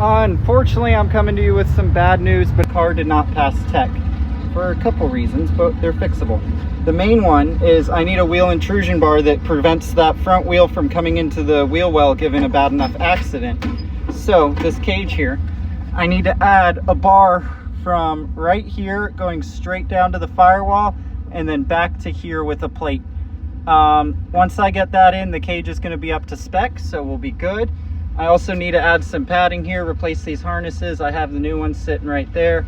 Unfortunately, I'm coming to you with some bad news, but the car did not pass tech for a couple reasons, but they're fixable. The main one is I need a wheel intrusion bar that prevents that front wheel from coming into the wheel well given a bad enough accident. So this cage here, I need to add a bar from right here going straight down to the firewall and then back to here with a plate. Once I get that in, the cage is going to be up to spec, so we'll be good. I also need to add some padding here, replace these harnesses. I have the new ones sitting right there.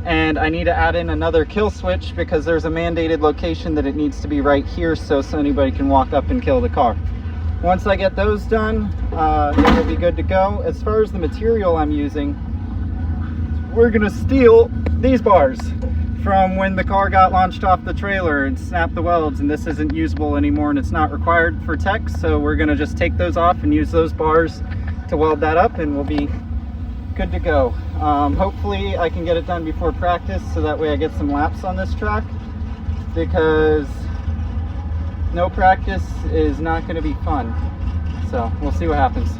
And I need to add in another kill switch because there's a mandated location that it needs to be right here so anybody can walk up and kill the car. Once I get those done, it will be good to go. As far as the material I'm using, we're gonna steal these bars from when the car got launched off the trailer and snapped the welds, and this isn't usable anymore and it's not required for tech, so we're gonna just take those off and use those bars to weld that up and we'll be good to go. Hopefully I can get it done before practice so that way I get some laps on this track, because no practice is not going to be fun. So we'll see what happens.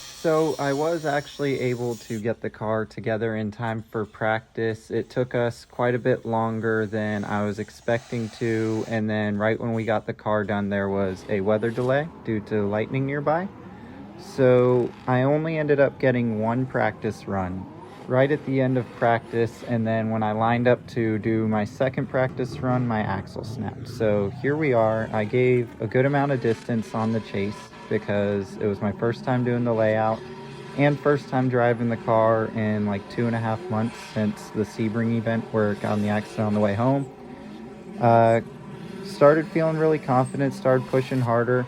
So I was actually able to get the car together in time for practice. It took us quite a bit longer than I was expecting to, and then right when we got the car done there was a weather delay due to lightning nearby. So I only ended up getting one practice run right at the end of practice, and then when I lined up to do my second practice run, my axle snapped. So here we are. I gave a good amount of distance on the chase because it was my first time doing the layout and first time driving the car in like 2.5 months since the Sebring event where it got in the accident on the way home. Started feeling really confident, started pushing harder,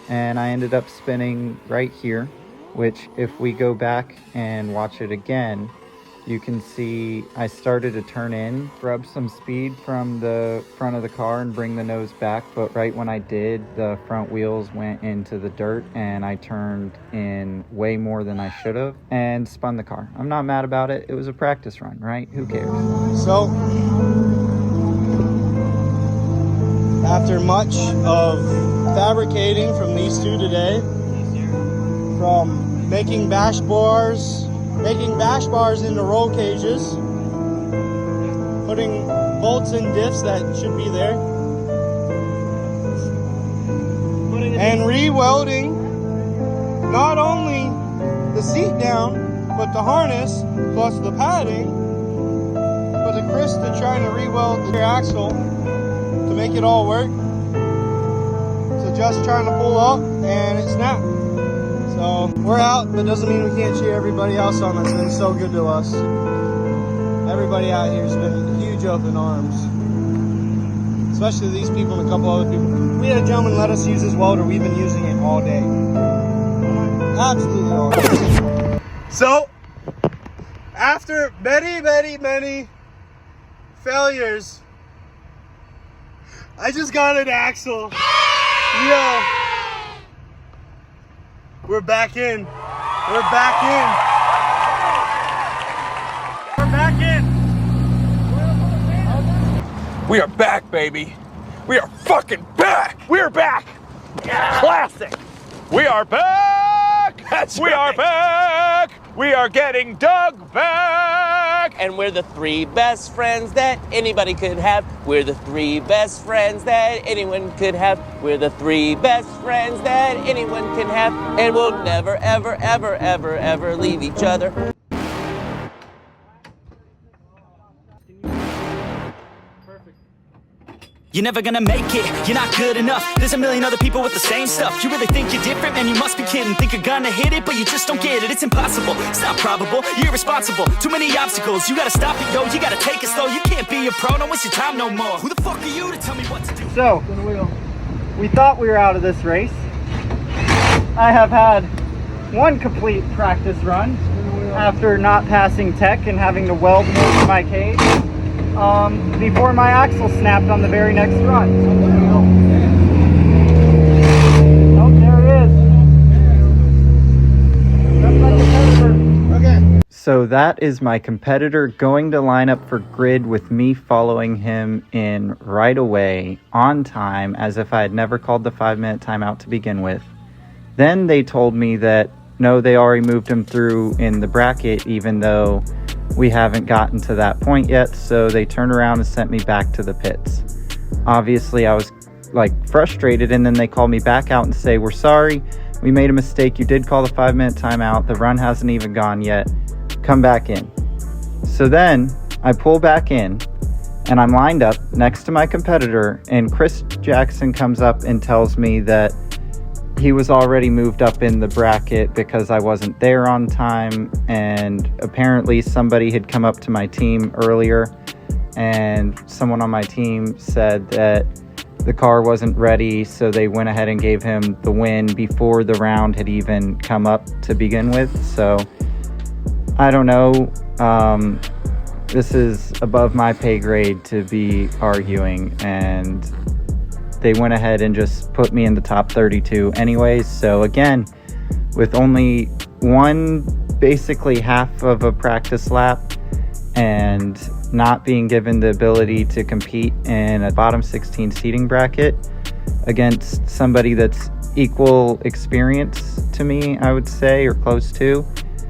and I ended up spinning right here, which if we go back and watch it again, you can see I started to turn in, grab some speed from the front of the car and bring the nose back, but right when I did, the front wheels went into the dirt and I turned in way more than I should have and spun the car. I'm not mad about it. It was a practice run, right? Who cares? So, after much of fabricating from these two today, from making bash bars into roll cages, putting bolts and diffs that should be there, and re-welding not only the seat down, but the harness, plus the padding, but the Krista trying to re-weld the rear axle to make it all work. So just trying to pull up and it snapped. So we're out, but doesn't mean we can't cheer everybody else on that's been so good to us. Everybody out here has been huge open arms. Especially these people and a couple other people. We had a gentleman let us use his welder. We've been using it all day. Absolutely all day. So, after many failures, I just got an axle. Yo. We're back in. We're back in. We're back in. We are back, baby. We are fucking back. We're back. Yeah. Classic. We are back. We are back. We are getting Doug back. And we're the three best friends that anybody could have. We're the three best friends that anyone could have. We're the three best friends that anyone can have. And we'll never, ever, ever, ever, ever leave each other. You're never gonna make it, you're not good enough. There's a million other people with the same stuff. You really think you're different? Man, you must be kidding. Think you're gonna hit it, but you just don't get it. It's impossible, it's not probable, you're irresponsible. Too many obstacles, you gotta stop it, yo. You gotta take it slow, you can't be a pro. Don't waste your time no more. Who the fuck are you to tell me what to do? So, we thought we were out of this race. I have had one complete practice run after not passing tech and having to weld most of my cage. Before my axle snapped on the very next run. Oh, there it is. Okay. So that is my competitor going to line up for grid with me following him in right away, on time, as if I had never called the 5-minute timeout to begin with. Then they told me that no, they already moved him through in the bracket, even though we haven't gotten to that point yet. So they turned around and sent me back to the pits. Obviously, I was like frustrated, and then they called me back out and say, we're sorry, we made a mistake. You did call the 5-minute timeout. The run hasn't even gone yet. Come back in. So then I pull back in, and I'm lined up next to my competitor, and Chris Jackson comes up and tells me that he was already moved up in the bracket because I wasn't there on time, and apparently somebody had come up to my team earlier, and someone on my team said that the car wasn't ready, so they went ahead and gave him the win before the round had even come up to begin with. So I don't know. This is above my pay grade to be arguing, and they went ahead and just put me in the top 32 anyways. So again, with only one, basically half of a practice lap, and not being given the ability to compete in a bottom 16 seating bracket against somebody that's equal experience to me, I would say, or close to,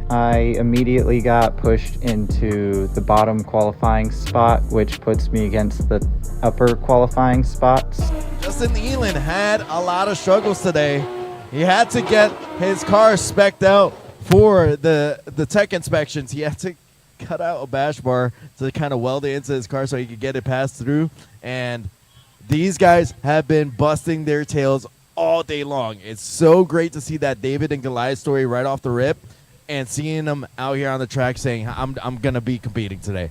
I immediately got pushed into the bottom qualifying spot, which puts me against the upper qualifying spots. Justin Elin had a lot of struggles today. He had to get his car spec'd out for the tech inspections. He had to cut out a bash bar to kind of weld it into his car so he could get it passed through. And these guys have been busting their tails all day long. It's so great to see that David and Goliath story right off the rip, and seeing them out here on the track saying, I'm going to be competing today.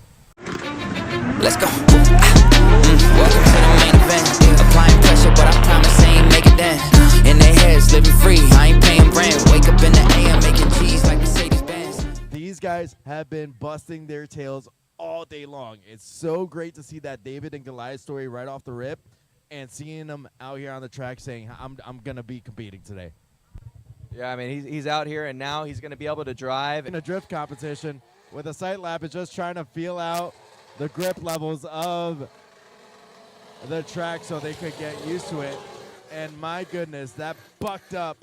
Let's go. Welcome to the main event. Applying pressure, but I promise I ain't make it then. In their heads, living free. I ain't paying rent. Wake up in the AM, making cheese like Mercedes-Benz. These guys have been busting their tails all day long. It's so great to see that David and Goliath story right off the rip, and seeing them out here on the track saying, I'm going to be competing today. Yeah, I mean, he's out here, and now he's going to be able to drive. In a drift competition with a sight lap, is just trying to feel out the grip levels of the track so they could get used to it. And my goodness, that bucked up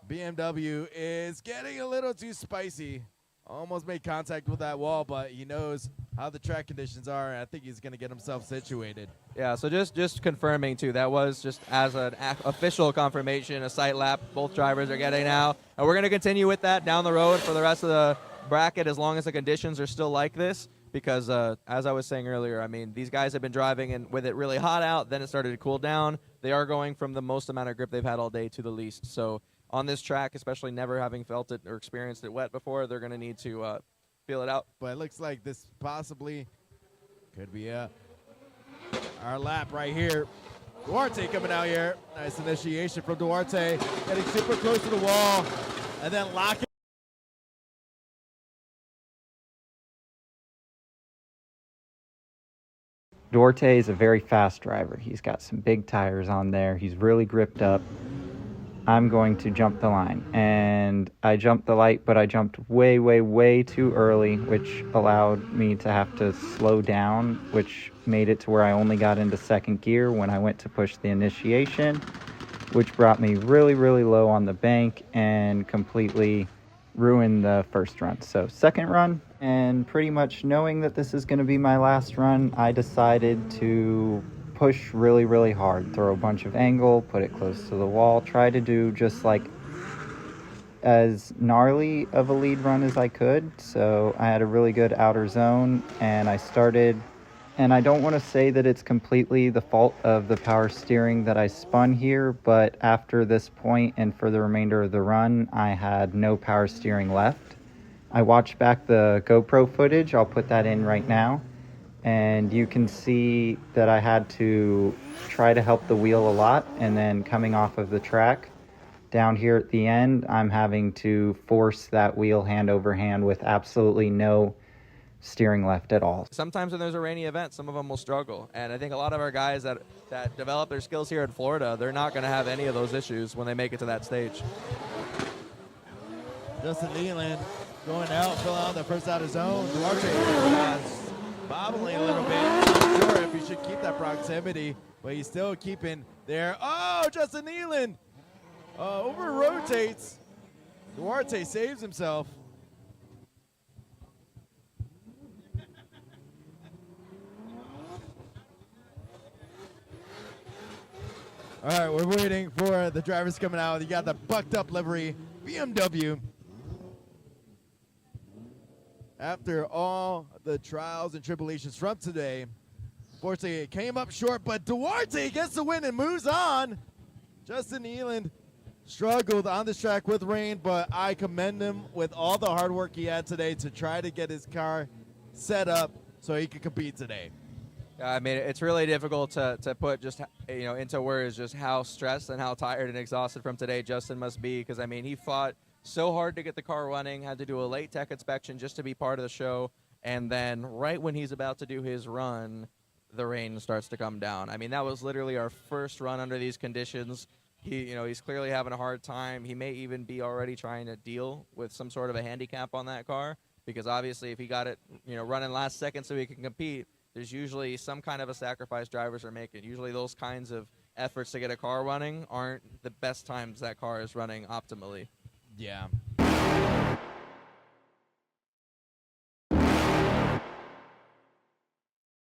BMW is getting a little too spicy. Almost made contact with that wall, but he knows how the track conditions are, and I think he's going to get himself situated. Yeah, so just confirming, too, that was just as an official confirmation, a sight lap both drivers are getting now. And we're going to continue with that down the road for the rest of the bracket as long as the conditions are still like this, because as I was saying earlier, I mean, these guys have been driving and with it really hot out, then it started to cool down. They are going from the most amount of grip they've had all day to the least. So on this track, especially never having felt it or experienced it wet before, they're going to need to feel it out. But it looks like this possibly could be our lap right here. Duarte coming out here. Nice initiation from Duarte. Getting super close to the wall. And then locking. Duarte is a very fast driver. He's got some big tires on there. He's really gripped up. I'm going to jump the line. And I jumped the light, but I jumped way, way, way too early, which allowed me to have to slow down, which made it to where I only got into second gear when I went to push the initiation, which brought me really, really low on the bank and completely ruined the first run. So second run, and pretty much knowing that this is going to be my last run, I decided to push really, really hard, throw a bunch of angle, put it close to the wall, try to do just like as gnarly of a lead run as I could. So I had a really good outer zone, and I started, and I don't want to say that it's completely the fault of the power steering that I spun here, but after this point and for the remainder of the run, I had no power steering left. I watched back the GoPro footage, I'll put that in right now, and you can see that I had to try to help the wheel a lot, and then coming off of the track down here at the end, I'm having to force that wheel hand over hand with absolutely no steering left at all. Sometimes when there's a rainy event, some of them will struggle. And I think a lot of our guys that develop their skills here in Florida, they're not going to have any of those issues when they make it to that stage. Justin Leland going out, filling out the first out of zone. Duarte bobbling a little bit. Not sure if he should keep that proximity, but he's still keeping there. Oh, Justin Leland over rotates Duarte saves himself. All right, we're waiting for the drivers coming out. You got the bucked up livery BMW. After all the trials and tribulations from today, unfortunately it came up short, but Duarte gets the win and moves on. Justin Eland struggled on this track with rain, but I commend him with all the hard work he had today to try to get his car set up so he could compete today. I mean, it's really difficult to put just, into words just how stressed and how tired and exhausted from today Justin must be, because, I mean, he fought so hard to get the car running, had to do a late tech inspection just to be part of the show, and then right when he's about to do his run, the rain starts to come down. I mean, that was literally our first run under these conditions. He's clearly having a hard time. He may even be already trying to deal with some sort of a handicap on that car, because obviously if he got it, running last second so he can compete, there's usually some kind of a sacrifice drivers are making. Usually those kinds of efforts to get a car running aren't the best times that car is running optimally. Yeah.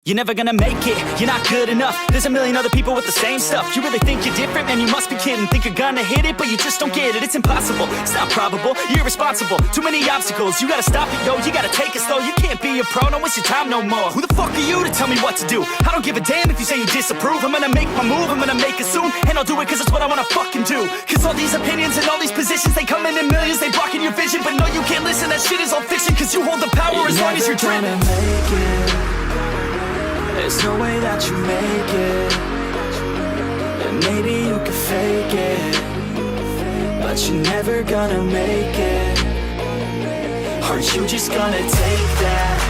You're never gonna make it, you're not good enough. There's a million other people with the same stuff. You really think you're different? Man, you must be kidding. Think you're gonna hit it, but you just don't get it. It's impossible, it's not probable, you're irresponsible. Too many obstacles, you gotta stop it, yo. You gotta take it slow, you can't be a pro. Don't waste your time no more. Who the fuck are you to tell me what to do? I don't give a damn if you say you disapprove. I'm gonna make my move, I'm gonna make it soon. And I'll do it cause it's what I wanna fucking do. Cause all these opinions and all these positions, they come in millions, they blocking your vision. But no, you can't listen, that shit is all fiction. Cause you hold the power as long as you're dreaming. There's no way that you make it. And maybe you can fake it, but you're never gonna make it. Aren't you just gonna take that?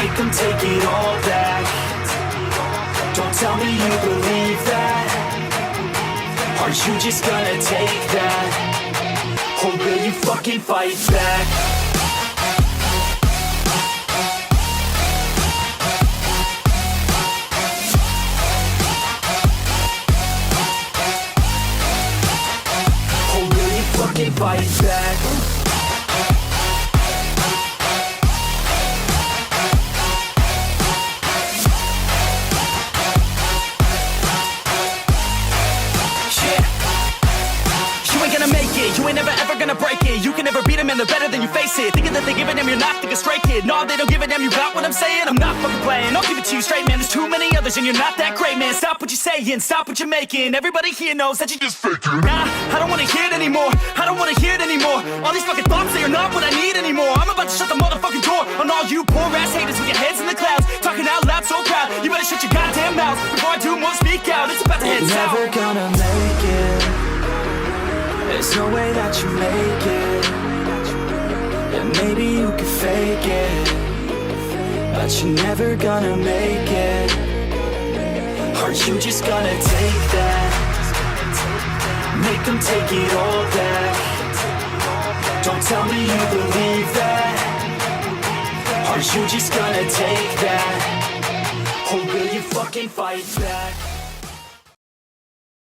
Make them take it all back. Don't tell me you believe that. Aren't you just gonna take that? Or will you fucking fight back? Fight back. You ain't gonna make it, you ain't never ever gonna break it. You can never beat them and they're better than you face it. Thinking that they give a damn, you're not thinking straight, kid. No, they don't give a damn, you got what I'm saying? I'm not fucking playing, I'll give it to you straight, man. There's too many others and you're not that great, man. Stop what you're saying, stop what you're making. Everybody here knows that you just faking. Nah, I don't wanna hear it anymore, I don't wanna hear it anymore. All these fucking thoughts, they are not what I need anymore. I'm about to shut the motherfucking door on all you poor ass haters with your heads in the clouds, talking out loud so proud. You better shut your goddamn mouth before I do more, speak out. It's about to head south. You're never gonna make it. There's no way that you make it. And maybe you can fake it, but you're never gonna make it. Aren't you just gonna take that? Make them take it all back. Don't tell me you believe that. Aren't you just gonna take that? Or will you fucking fight back?